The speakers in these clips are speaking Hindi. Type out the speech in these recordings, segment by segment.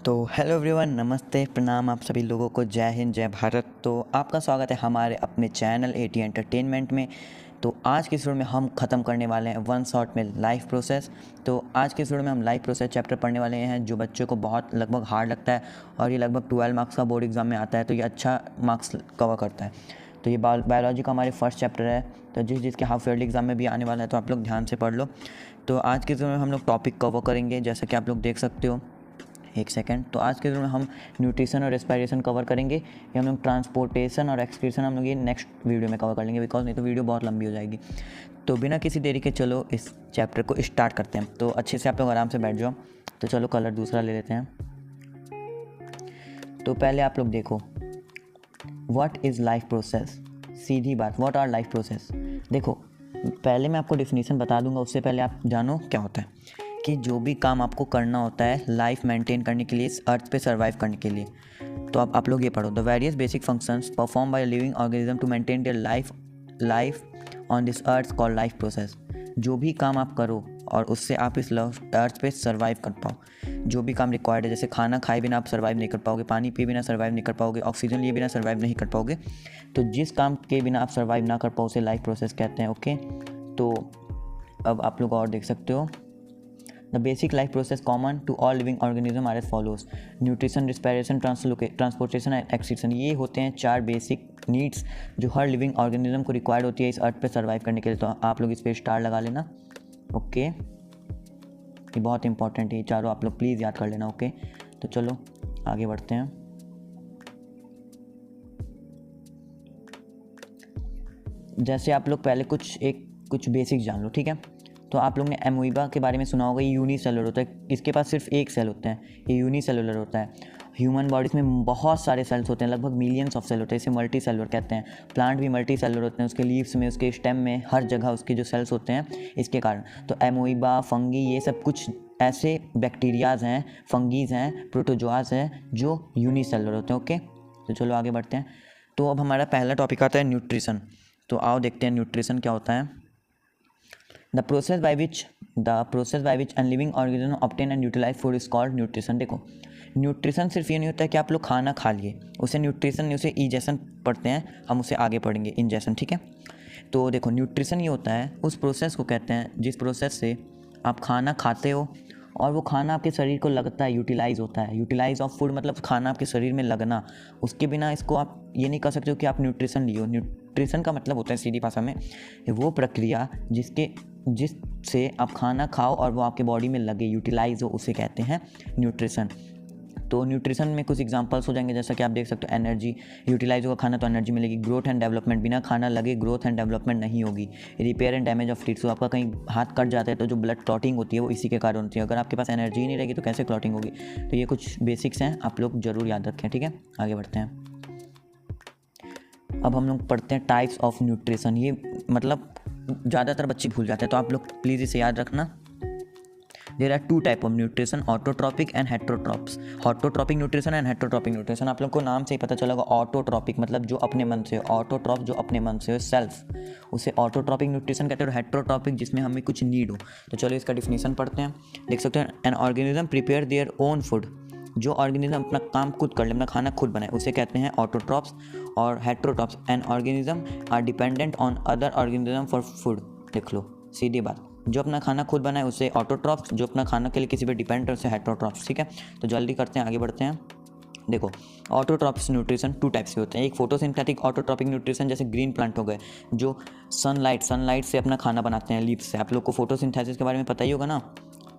तो हेलो एवरीवन, नमस्ते, प्रणाम आप सभी लोगों को, जय हिंद, जय भारत। तो आपका स्वागत है हमारे अपने चैनल एटी एंटरटेनमेंट में। तो आज की वीडियो में हम ख़त्म करने वाले हैं वन शॉट में लाइफ प्रोसेस। तो आज की वीडियो में हम लाइफ प्रोसेस चैप्टर पढ़ने वाले हैं जो बच्चों को बहुत लगभग हार्ड लगता है और ये लगभग 12 मार्क्स का बोर्ड एग्जाम में आता है, तो ये अच्छा मार्क्स कवर करता है। तो ये बायोलॉजी का हमारे फर्स्ट चैप्टर है, तो जिसके हाफ ईयरली एग्जाम में भी आने वाला है, तो आप लोग ध्यान से पढ़ लो। तो आज की वीडियो में हम लोग टॉपिक कवर करेंगे, जैसा कि आप लोग देख सकते हो। एक सेकंड। तो आज के वीडियो में हम न्यूट्रिशन और रेस्पिरेशन कवर करेंगे। ये हम लोग ट्रांसपोर्टेशन और एक्सक्रीशन हम लोग ये नेक्स्ट वीडियो में कवर कर लेंगे, बिकॉज नहीं तो वीडियो बहुत लंबी हो जाएगी। तो बिना किसी देरी के चलो इस चैप्टर को स्टार्ट करते हैं। तो अच्छे से आप लोग आराम से बैठ जाओ। तो चलो कलर दूसरा ले लेते हैं। तो पहले आप लोग देखो, व्हाट इज़ लाइफ प्रोसेस। सीधी बात, व्हाट आर लाइफ प्रोसेस। देखो, पहले मैं आपको डेफिनेशन बता दूंगा, उससे पहले आप जानो क्या होता है कि जो भी काम आपको करना होता है लाइफ मेंटेन करने के लिए, इस अर्थ पे सर्वाइव करने के लिए, तो आप लोग ये पढ़ो। The various basic functions perform by living organism to maintain their life on this earth called life process. जो भी काम आप करो और उससे आप इस अर्थ पे सर्वाइव कर पाओ, जो भी काम रिक्वायर्ड है, जैसे खाना खाए बिना आप सर्वाइव नहीं कर पाओगे, पानी पिए बिना सर्वाइव नहीं कर पाओगे, ऑक्सीजन लिए बिना सर्वाइव नहीं कर पाओगे। तो जिस काम के बिना आप सर्वाइव ना कर पाओ उसे लाइफ प्रोसेस कहते हैं। ओके, तो अब आप लोग और देख सकते हो। The basic life process common to all living organisms are as follows: nutrition, respiration, transportation and excretion। ये होते हैं 4 बेसिक नीड्स जो हर लिविंग ऑर्गेनिज्म को रिक्वायर्ड होती है इस अर्थ पे सर्वाइव करने के लिए। तो आप लोग इस पर स्टार लगा लेना। ओके, ये बहुत इंपॉर्टेंट है, ये चारों आप लोग प्लीज़ याद कर लेना। ओके, तो चलो आगे बढ़ते हैं। जैसे आप लोग पहले कुछ बेसिक्स जान लो, ठीक है। तो आप लोग ने एमोइबा के बारे में सुना होगा। ये यूनिसेलुलर होता है, इसके पास सिर्फ एक सेल होता है, ये यूनिसेलुलर होता है। ह्यूमन बॉडीज़ में बहुत सारे सेल्स होते हैं, लगभग मिलियंस ऑफ सेल होते हैं, इसे मल्टी सेलुलर कहते हैं। प्लांट भी मल्टी सेलुलर होते हैं, उसके लीव्स में, उसके स्टेम में, हर जगह उसके जो सेल्स होते हैं इसके कारण। तो एमोइबा, फंगी, ये सब कुछ ऐसे बैक्टीरियाज़ हैं, फंगीज़ हैं, प्रोटोजोआज हैं जो यूनिसेलुलर होते हैं। ओके, तो चलो आगे बढ़ते हैं। तो अब हमारा पहला टॉपिक आता है न्यूट्रिशन। तो आओ देखते हैं न्यूट्रिशन क्या होता है। The process by which a living organism obtain and utilize food is called nutrition। देखो, न्यूट्रिशन सिर्फ ये नहीं होता है कि आप लोग खाना खा लिए, उसे न्यूट्रिशन नहीं, उसे इजेशन पढ़ते हैं हम, उसे आगे पढ़ेंगे इंजेशन, ठीक है। तो देखो, न्यूट्रिशन ये होता है, उस प्रोसेस को कहते हैं जिस प्रोसेस से आप खाना खाते हो और वो खाना आपके शरीर को लगता है, यूटिलाइज होता है। यूटिलाइज ऑफ फूड मतलब खाना आपके शरीर में लगना, उसके बिना इसको आप ये नहीं कह सकते हो कि आप न्यूट्रिशन लियो। न्यूट्रिशन का मतलब होता है सीधी भाषा में वो प्रक्रिया जिससे आप खाना खाओ और वो आपके बॉडी में लगे, यूटिलाइज हो, उसे कहते हैं न्यूट्रिशन। तो न्यूट्रिशन में कुछ एग्जांपल्स हो जाएंगे, जैसा कि आप देख सकते हो, एनर्जी, यूटिलाइज होगा खाना तो एनर्जी मिलेगी। ग्रोथ एंड डेवलपमेंट, बिना खाना लगे ग्रोथ एंड डेवलपमेंट नहीं होगी। Repair and damage of tissue, आपका कहीं हाथ कट जाता है तो जो ब्लड क्लॉटिंग होती है वो इसी के कारण होती है। अगर आपके पास एनर्जी ही नहीं रहेगी तो कैसे क्लॉटिंग होगी। तो ये कुछ बेसिक्स हैं, आप लोग ज़रूर याद रखें, ठीक है। आगे बढ़ते हैं। अब हम लोग पढ़ते हैं टाइप्स ऑफ न्यूट्रिशन। ये मतलब ज़्यादातर बच्चे भूल जाते हैं, तो आप लोग प्लीज़ इसे याद रखना। There are 2 type of nutrition, autotrophic and heterotrophs. Autotrophic nutrition and heterotrophic nutrition, आप लोग को नाम से ही पता चलेगा। ऑटोट्रॉपिक मतलब जो अपने मन से हो, ऑटोट्रॉप जो अपने मन से हो, सेल्फ, उसे ऑटोट्रॉपिक न्यूट्रिशन कहते हैं। हेट्रोट्रॉपिक जिसमें हमें कुछ नीड हो। तो चलो इसका डिफिनीशन पढ़ते हैं। देख सकते हैं, an organism prepare their own food, जो ऑर्गेनिज्म अपना काम खुद कर ले, अपना खाना खुद बनाए, उसे कहते हैं ऑटोट्रॉप्स। और heterotrophs, an organism are dependent on other organism for food. देख लो, सीधी बात, जो अपना खाना खुद बनाए उसे ऑटोट्रॉप्स, जो अपना खाना के लिए किसी पे डिपेंड है उसे हेट्रोट्रॉप्स, ठीक है। तो जल्दी करते हैं, आगे बढ़ते हैं। देखो, ऑटोट्रॉप्स न्यूट्रिशन 2 टाइप्स के होते हैं। एक फोटोसिंथेटिक ऑटोट्रॉपिक न्यूट्रिशन, जैसे ग्रीन प्लांट हो गए जो सनलाइट से अपना खाना बनाते हैं, लीव्स से। आप लोग को फोटोसिंथेसिस के बारे में पता ही होगा ना,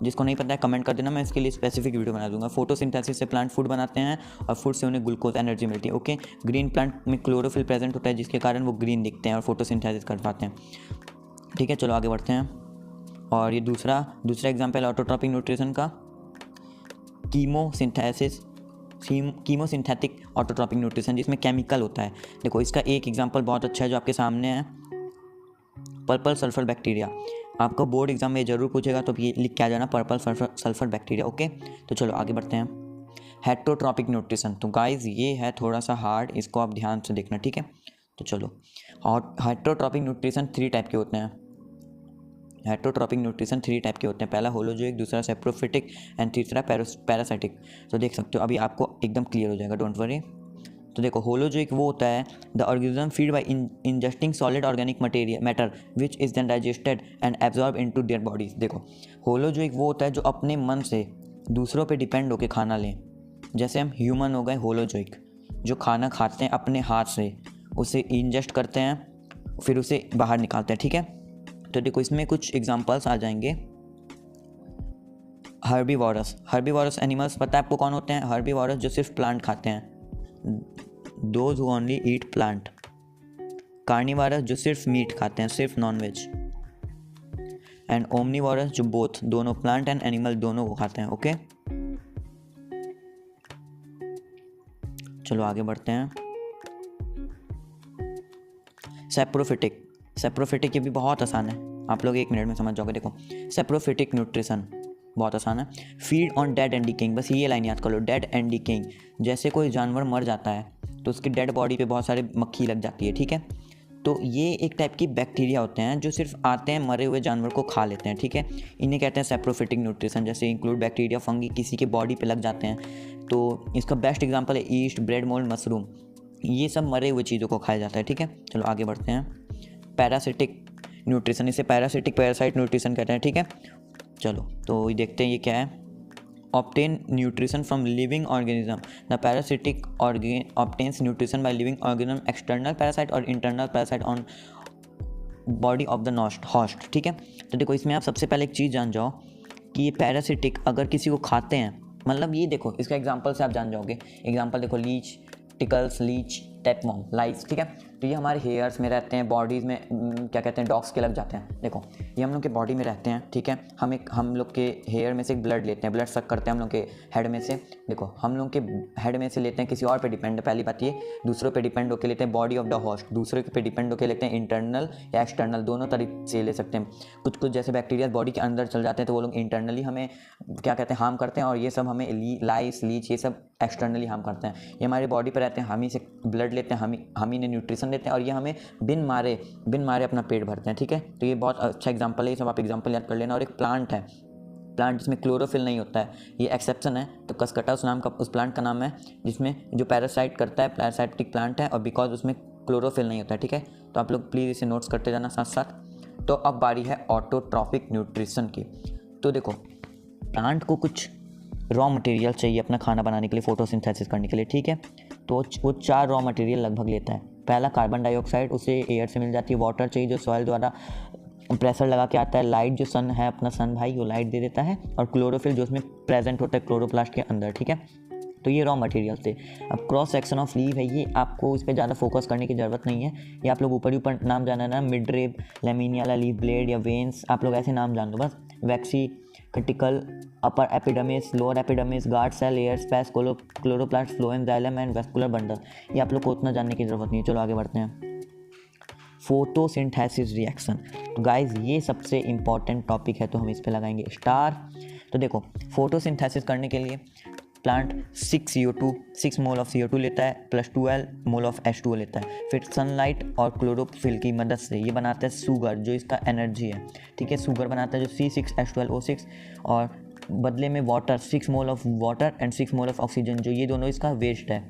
जिसको नहीं पता है कमेंट कर देना, मैं इसके लिए स्पेसिफिक वीडियो बना दूंगा। फोटोसिंथेसिस से प्लांट फूड बनाते हैं और फूड से उन्हें ग्लूकोज एनर्जी मिलती है। ओके, ग्रीन प्लांट में क्लोरोफिल प्रेजेंट होता है जिसके कारण वो ग्रीन दिखते हैं और फोटोसिंथेसिस कर पाते हैं, ठीक है। चलो आगे बढ़ते हैं। और ये दूसरा एग्जाम्पल ऑटोट्रॉपिक न्यूट्रिशन का, कीमोसिंथेटिक ऑटोट्रॉपिक न्यूट्रिशन, जिसमें केमिकल होता है। देखो, इसका एक एग्जाम्पल बहुत अच्छा है जो आपके सामने है, पर्पल सल्फर बैक्टीरिया। आपको बोर्ड एग्जाम में जरूर पूछेगा, तो ये लिख के आ जाना, पर्पल सल्फर बैक्टीरिया। ओके, तो चलो आगे बढ़ते हैं। हेट्रोट्रॉपिक न्यूट्रिशन, तो गाइज ये है थोड़ा सा हार्ड, इसको आप ध्यान से देखना, ठीक है। तो चलो, हेट्रोट्रॉपिक न्यूट्रिशन 3 टाइप के होते हैं। हेटरोट्रॉपिक न्यूट्रिशन 3 टाइप के होते हैं, पहला होलोजोइक, दूसरा सैप्रोफिटिक एंड तीसरा पैरासाइटिक। तो देख सकते हो अभी आपको एकदम क्लियर हो जाएगा, डोंट वरी। तो देखो होलोजोइक वो होता है the organism feed by ingesting solid organic material matter which is then digested and absorb into their bodies. देखो होलोजोइक वो होता है जो अपने मन से दूसरों पे डिपेंड होकर खाना लें। जैसे हम ह्यूमन हो गए होलोजोइक, जो खाना खाते हैं अपने हाथ से, उसे इंजेस्ट करते हैं फिर उसे बाहर निकालते हैं, ठीक है। तो देखो इसमें कुछ एग्जांपल्स आ जाएंगे। हर्बीवोरस एनिमल्स पता है आपको कौन होते हैं? हर्बीवोरस जो सिर्फ प्लांट खाते हैं, those who only eat plant. Carnivorous जो सिर्फ मीट खाते हैं, सिर्फ नॉन वेज। एंड ओमनीवोरस जो बोथ, दोनों प्लांट एंड एनिमल दोनों को खाते हैं, ओके। चलो आगे बढ़ते हैं। सैप्रोफिटिक ये भी बहुत आसान है, आप लोग 1 मिनट में समझ जाओगे। देखो सैप्रोफिटिक न्यूट्रिशन बहुत आसान है। Feed on dead and decaying, बस ये लाइन याद कर लो, डेड एंड डिकेइंग। जैसे कोई जानवर मर जाता है तो उसकी डेड बॉडी पे बहुत सारे मक्खी लग जाती है, ठीक है। तो ये एक टाइप की बैक्टीरिया होते हैं जो सिर्फ आते हैं मरे हुए जानवर को खा लेते हैं, ठीक है। इन्हें कहते हैं सैप्रोफिटिक न्यूट्रिशन। जैसे इंक्लूड बैक्टीरिया, फंगी, किसी के बॉडी पे लग जाते हैं। तो इसका बेस्ट एग्जांपल है ईस्ट, ब्रेड मोल्ड, मशरूम, ये सब मरे हुए चीज़ों को खाया जाता है, ठीक है। चलो आगे बढ़ते हैं। पैरासिटिक न्यूट्रिशन, इसे पैरासाइट न्यूट्रिशन कहते हैं, ठीक है। चलो तो ये देखते हैं ये क्या है। Obtain nutrition from living organism, the parasitic obtains nutrition by living organism, external parasite और internal parasite on body of the host, ठीक है। तो देखो इसमें आप सबसे पहले एक चीज़ जान जाओ कि ये पैरासिटिक अगर किसी को खाते हैं, मतलब ये देखो इसका एग्जांपल से आप जान जाओगे। एग्जांपल देखो लीच, टिकल्स, लीच, टैपवॉर्म, लाइस, ठीक है। तो ये हमारे हेयर्स में रहते हैं, बॉडीज़ में क्या कहते हैं, डॉग्स के लग जाते हैं। देखो ये हम लोग के बॉडी में रहते हैं, ठीक है। हम लोग के हेयर में से ब्लड लेते हैं, ब्लड सक करते हैं हम लोग के हेड में से। देखो हम लोग के हेड में से लेते हैं, किसी और पे डिपेंड है, पहली बात ये। दूसरों पे डिपेंड होकर लेते हैं बॉडी ऑफ द होस्ट, दूसरे पे डिपेंड होकर लेते हैं इंटरनल या एक्सटर्नल, दोनों तरीके से ले सकते हैं। कुछ जैसे बैक्टीरिया बॉडी के अंदर चल जाते हैं तो वो लोग इंटरनली हमें क्या कहते हैं, हार्म करते हैं, और ये सब हमें लाइस, लीच, ये सब एक्सटर्नली हार्म करते हैं। ये हमारे बॉडी पर रहते हैं, हम ही से ब्लड लेते हैं, हम ही ने न्यूट्रिशन देते हैं, और ये हमें बिन मारे अपना पेट भरते हैं, ठीक है। तो ये बहुत अच्छा एग्जांपल है, ये सब आप एग्जांपल याद कर लेना। और एक प्लांट है, प्लांट जिसमें क्लोरोफिल नहीं होता है, ये एक्सेप्शन है। तो कसकटा उस प्लांट का नाम है जिसमें जो पैरासाइट करता है, पैरासाइटिक प्लांट है, और बिकॉज उसमें क्लोरोफिल नहीं होता है, ठीक है। तो आप लोग प्लीज़ इसे नोट्स करते जाना साथ साथ। तो अब बारी है ऑटोट्रॉपिक न्यूट्रिशन की। तो देखो प्लांट को कुछ रॉ मटेरियल चाहिए अपना खाना बनाने के लिए, फोटोसिंथेसिस करने के लिए, ठीक है। तो वो 4 रॉ मटेरियल लगभग लेता है। पहला कार्बन डाइऑक्साइड, उसे एयर से मिल जाती है। वाटर चाहिए जो सॉइल द्वारा प्रेशर लगा के आता है। लाइट जो सन है अपना सन भाई, वो लाइट दे देता है। और क्लोरोफिल जो उसमें प्रेजेंट होता है क्लोरोप्लास्ट के अंदर, ठीक है। तो ये रॉ मटेरियल थे। अब क्रॉस सेक्शन ऑफ लीव है, ये आपको इस पर ज़्यादा फोकस करने की ज़रूरत नहीं है। ये आप लोग ऊपर ऊपर नाम जाना ना, midrib, lamina, leaf blade या वेन्स, आप लोग ऐसे नाम जान लो बस। Waxy, cuticle, upper epidermis, lower epidermis, guard cell, air space, chloroplast, phloem, xylem and vascular bundle, ये आप लोग को उतना जानने की ज़रूरत नहीं है। चलो आगे बढ़ते हैं। फोटोसिंथेसिस रिएक्शन, तो गाइज ये सबसे इंपॉर्टेंट टॉपिक है, तो हम इस पे लगाएंगे स्टार। तो देखो फोटोसिंथेसिस करने के लिए प्लांट 6 मोल ऑफ CO2 लेता है, प्लस 12 मोल ऑफ H2O लेता है। फिर सनलाइट और क्लोरोफिल की मदद से ये बनाता है शुगर, जो इसका एनर्जी है, ठीक है। शुगर बनाता है जो C6H12O6, और बदले में water, 6 mole of water and 6 mole of oxygen, जो ये दोनों इसका वेस्ट है।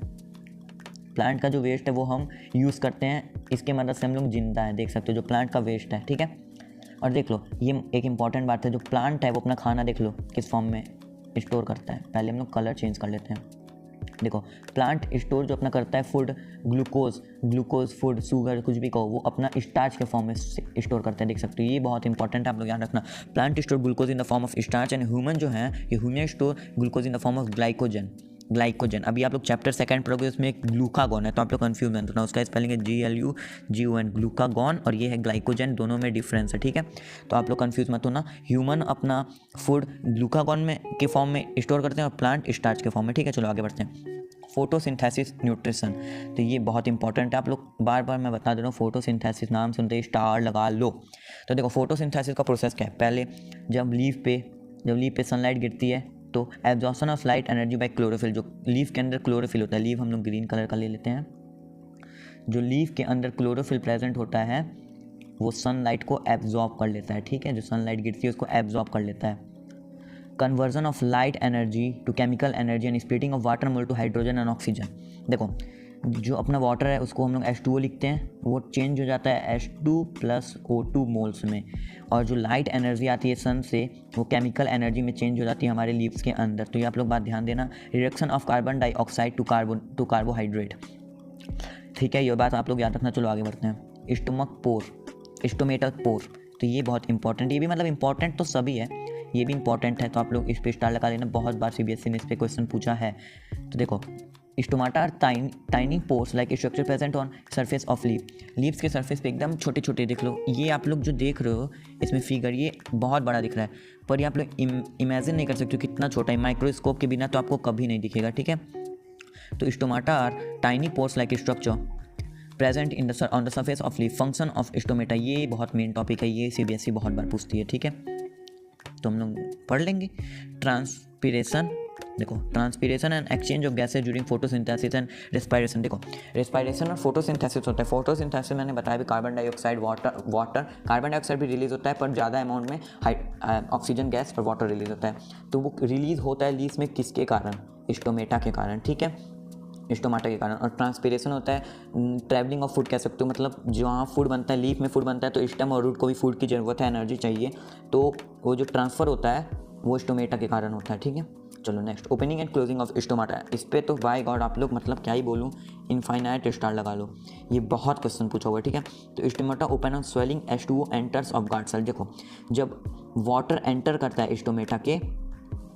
प्लांट का जो वेस्ट है वो हम यूज़ करते हैं, इसके मदद से हम लोग जिंदा हैं, देख सकते हो जो प्लांट का वेस्ट है, ठीक है। और देख लो ये एक इंपॉर्टेंट बात है, जो प्लांट है वो अपना खाना देख लो किस फॉर्म में स्टोर करता है। पहले हम लोग कलर चेंज कर लेते हैं। देखो प्लांट स्टोर जो अपना करता है फूड, ग्लूकोज फूड, शुगर, कुछ भी कहो, वो अपना स्टार्च के फॉर्म में स्टोर करते हैं, देख सकते हो। ये बहुत इंपॉर्टेंट है, आप लोग याद रखना। Plant store glucose in the form of starch, and human जो है ये human store glucose in the form of glycogen. अभी आप लोग चैप्टर 2 पढ़ोगे, उसमें एक ग्लूकागॉन है, तो आप लोग कंफ्यूज मत होना, उसका स्पेलिंग है GLUGON, ग्लूकागॉन, और ये है ग्लाइकोजन, दोनों में डिफरेंस है, ठीक है। तो आप लोग कंफ्यूज मत होना। ह्यूमन अपना फूड ग्लूकागॉन में के फॉर्म में स्टोर करते हैं और प्लांट स्टार्च के फॉर्म में, ठीक है। चलो आगे बढ़ते हैं। फोटोसिंथेसिस न्यूट्रिशन, तो ये बहुत इंपॉर्टेंट है, आप लोग बार बार मैं बता दे रहा हूँ। फोटोसिंथेसिस नाम सुनते ही स्टार लगा लो। तो देखो फोटोसिंथेसिस का प्रोसेस क्या है। पहले जब लीफ पे सनलाइट गिरती है तो absorption of light energy by chlorophyll, जो लीफ के अंदर क्लोरोफिल होता है, लीफ हम लोग ग्रीन कलर का ले लेते हैं, जो लीफ के अंदर क्लोरोफिल प्रेजेंट होता है वो सनलाइट को एब्जॉर्ब कर लेता है, ठीक है, जो सनलाइट गिरती है उसको एब्जॉर्ब कर लेता है। Conversion of light energy to chemical energy and splitting of water mole to hydrogen and oxygen. देखो जो अपना वाटर है उसको हम लोग H2O लिखते हैं, वो चेंज हो जाता है H2 + O2 मोल्स में, और जो लाइट एनर्जी आती है सन से वो केमिकल एनर्जी में चेंज हो जाती है हमारे लीव्स के अंदर। तो ये आप लोग बात ध्यान देना, reduction of carbon dioxide to carbohydrate, ठीक है, ये बात आप लोग याद रखना। चलो आगे बढ़ते हैं। स्टोमेटल पोर, तो ये बहुत इंपॉर्टेंट, ये भी मतलब इंपॉर्टेंट तो सभी है, ये भी इंपॉर्टेंट है, तो आप लोग इस पे स्टार लगा लेना, बहुत बार CBSE ने इस पे क्वेश्चन पूछा है। तो देखो stomata are tiny pores like structure present on surface of leaves के सरफेस पे एकदम छोटे छोटे। देख लो ये आप लोग जो देख रहे हो इसमें फिगर, ये बहुत बड़ा दिख रहा है, पर ये आप लोग इमेजिन नहीं कर सकते हो कितना छोटा है, माइक्रोस्कोप के बिना तो आपको कभी नहीं दिखेगा, ठीक है। तो stomata are tiny pores like structure present on the surface of leaf. Function of stomata, ये बहुत मेन टॉपिक है, ये CBSE बहुत बार पूछती है, ठीक है, तो हम लोग पढ़ लेंगे। ट्रांसपिरेशन, देखो transpiration and exchange of gases during photosynthesis and respiration. देखो रेस्पिरेशन और फोटोसिंथेसिस होता है। फोटोसिंथेसिस मैंने बताया भी, carbon dioxide, water, carbon dioxide भी रिलीज होता है पर ज़्यादा अमाउंट में, ऑक्सीजन गैस और वाटर रिलीज होता है। तो वो रिलीज होता है लीव्स में किसके कारण? स्टोमेटा के कारण, ठीक है, स्टोमाटा के कारण। और ट्रांसपिरेशन होता है ट्रैवलिंग ऑफ फूड कह सकते हो, मतलब जहाँ फूड बनता है, लीफ में फूड बनता है तो स्टेम और रूट को भी फूड की ज़रूरत है, एनर्जी चाहिए, तो वो जो ट्रांसफ़र होता है वो स्टोमेटा के कारण होता है, ठीक है। चलो next, opening and closing of stomata. इस पर तो बाय गॉड आप लोग मतलब क्या ही बोलूँ, इनफाइनाइट स्टार लगा लो, ये बहुत क्वेश्चन पूछा हुआ है, ठीक है। तो stomata open on swelling H2O enters of guard cell. देखो जब वाटर एंटर करता है स्टोमेटा के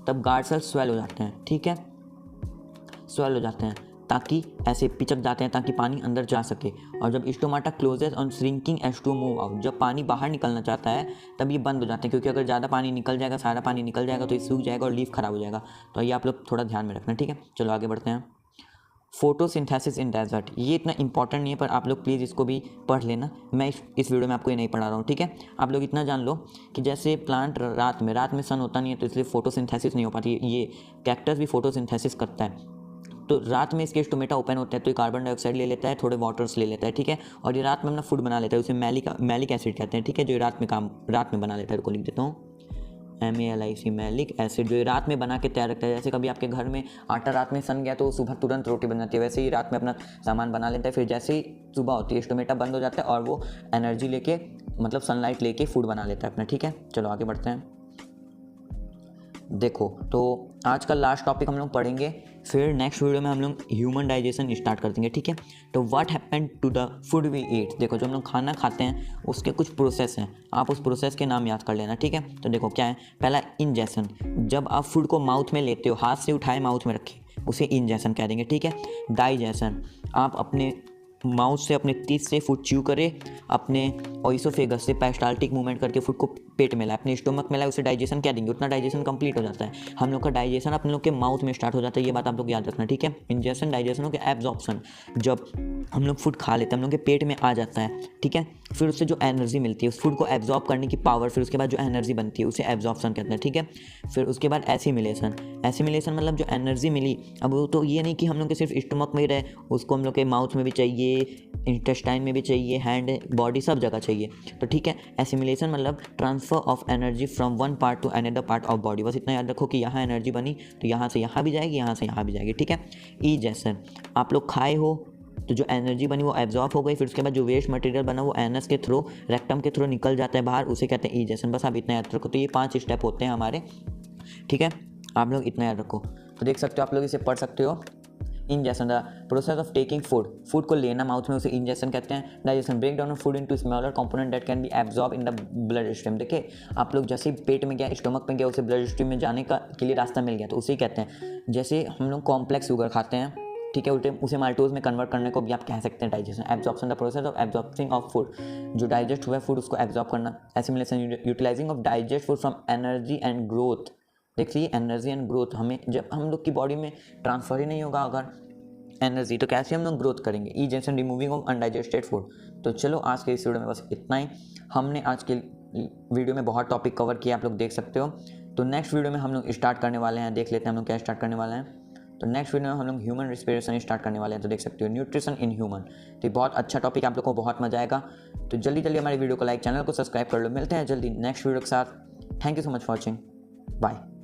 तब गार्ड सेल स्वेल हो जाते हैं, ठीक है, स्वेल हो जाते हैं ताकि ऐसे पिचक जाते हैं ताकि पानी अंदर जा सके। और जब stomata closes on shrinking H2O move out, जब पानी बाहर निकलना चाहता है तब ये बंद हो जाते हैं, क्योंकि अगर ज़्यादा पानी निकल जाएगा, सारा पानी निकल जाएगा तो ये सूख जाएगा और लीफ खराब हो जाएगा। तो ये आप लोग थोड़ा ध्यान में रखना, ठीक है। चलो आगे बढ़ते हैं। फोटोसिंथेसिस इन डेजर्ट, ये इतना इंपॉर्टेंट नहीं है पर आप लोग प्लीज़ इसको भी पढ़ लेना, मैं इस वीडियो में आपको ये नहीं पढ़ा रहा हूँ, ठीक है। आप लोग इतना जान लो कि जैसे प्लांट रात में सन होता नहीं है तो इसलिए फोटोसिंथेसिस नहीं हो पाती, ये कैक्टस भी फोटोसिंथेसिस करता है। तो रात में इसके स्टोमेटा ओपन होता है तो ये कार्बन डाइऑक्साइड ले लेता है, थोड़े वाटर्स ले लेता है, ठीक है, और ये रात में अपना फूड बना लेता है, उसे मैलिक एसिड कहते हैं, ठीक है, जो रात में बना लेता है। को लिख देता हूँ MALIC, मैलिक एसिड, जो रात में बना के तैयार रखता है। जैसे कभी आपके घर में आटा रात में सन गया तो सुबह तुरंत रोटी बन जाती है, वैसे ही रात में अपना सामान बना लेता है, फिर जैसे ही सुबह होती है स्टोमेटा बंद हो जाता है और वो एनर्जी लेके, मतलब सनलाइट लेके फूड बना लेता है अपना, ठीक है। चलो आगे बढ़ते हैं। देखो तो आज का लास्ट टॉपिक हम लोग पढ़ेंगे, फिर नेक्स्ट वीडियो में हम लोग ह्यूमन डाइजेशन स्टार्ट कर देंगे, ठीक है। तो what happened to the food we eat. देखो जो हम लोग खाना खाते हैं उसके कुछ प्रोसेस हैं, आप उस प्रोसेस के नाम याद कर लेना, ठीक है। तो देखो क्या है, पहला इंजेशन, जब आप फूड को माउथ में लेते हो, हाथ से उठाए माउथ में रखे, उसे इंजेशन कह देंगे, ठीक है। डाइजेशन, आप अपने माउथ से अपने टीथ से फूड च्यू करे, अपने ओइसोफेगस से पेरिस्टाल्टिक मूवमेंट करके फूड को पेट में लाए, अपने स्टोमक में लाए, उसे डाइजेशन क्या देंगे, उतना डाइजेशन कंप्लीट हो जाता है। हम लोग का डाइजेशन अपने लोग के माउथ में स्टार्ट हो जाता है, ये बात आप लोग याद रखना, ठीक है। इंजेशन, डाइजेशन हो गया। एब्जॉर्प्शन, जब हम लोग फूड खा लेते हैं हम लोग के पेट में आ जाता है, ठीक है, फिर उससे जो एनर्जी मिलती है, उस फूड को एब्जॉर्ब करने की पावर, फिर उसके बाद जो एनर्जी बनती है उसे एब्जॉर्प्शन कहते हैं, ठीक है। फिर उसके बाद एसिमिलेशन मतलब जो एनर्जी मिली, अब वो तो ये नहीं कि हम लोग के सिर्फ स्टोमक में ही रहे, उसको हम लोग के माउथ में भी चाहिए, इंटेस्टाइन में भी चाहिए, हैंड, बॉडी, सब जगह चाहिए, तो ठीक है। एसिमिलेशन मतलब transfer of energy from one part two another part of body, बस इतना याद रखो कि यहाँ एनर्जी बनी तो यहाँ से यहाँ भी जाएगी, यहाँ से यहाँ भी जाएगी, ठीक है। ईजेशन, आप लोग खाए हो तो जो एनर्जी बनी वो एब्जॉर्ब हो गई, फिर उसके बाद जो वेस्ट मटेरियल बना वो एनस के थ्रू, रेक्टम के थ्रू निकल जाता है बाहर, उसे कहते हैं ईजेशन। बस आप इतना याद रखो, तो ये 5 स्टेप होते हैं हमारे, ठीक है, आप लोग इतना याद रखो। तो देख सकते हो, आप लोग इसे पढ़ सकते हो। Ingestion, the process of taking food को लेना माउथ में, उसे इंजेशन कहते हैं। Digestion, break down of food into smaller component that can be absorb in the blood stream. देखिए आप लोग जैसे ही पेट में गया, स्टोमक में गया, उसे ब्लड स्ट्रीम में जाने के लिए रास्ता मिल गया, तो उसे कहते हैं। जैसे हम लोग कॉम्प्लेक्स शुगर खाते हैं, ठीक है, उसे माल्टोज में कन्वर्ट करने को भी आप कह सकते हैं digestion. Absorption, the process of absorbing of food, जो डाइजेस्ट हुआ है फूड उसको एब्जॉर्ब करना। Assimilation, utilizing of digest food from energy and growth. देखिए एनर्जी एंड ग्रोथ, हमें जब हम लोग की बॉडी में ट्रांसफर ही नहीं होगा अगर एनर्जी, तो कैसे हम लोग ग्रोथ करेंगे। ईजेशन, रिमूविंग ऑफ अनडाइजेस्टेड फूड। तो चलो आज के इस वीडियो में बस इतना ही, हमने आज के वीडियो में बहुत टॉपिक कवर किया, आप लोग देख सकते हो। तो नेक्स्ट वीडियो में हम लोग स्टार्ट करने वाले हैं, देख लेते हैं हम लोग क्या स्टार्ट करने वाले हैं। तो नेक्स्ट वीडियो में हम लोग ह्यूमन रेस्पिरेशन स्टार्ट करने वाले हैं, तो देख सकते हो न्यूट्रिशन इन ह्यूमन। तो ये बहुत अच्छा टॉपिक, आप लोग को बहुत मजा आएगा। तो जल्दी जल्दी हमारे वीडियो को लाइक, चैनल को सब्सक्राइब कर लो। मिलते हैं जल्दी नेक्स्ट वीडियो के साथ। Thank you so much for watching, bye.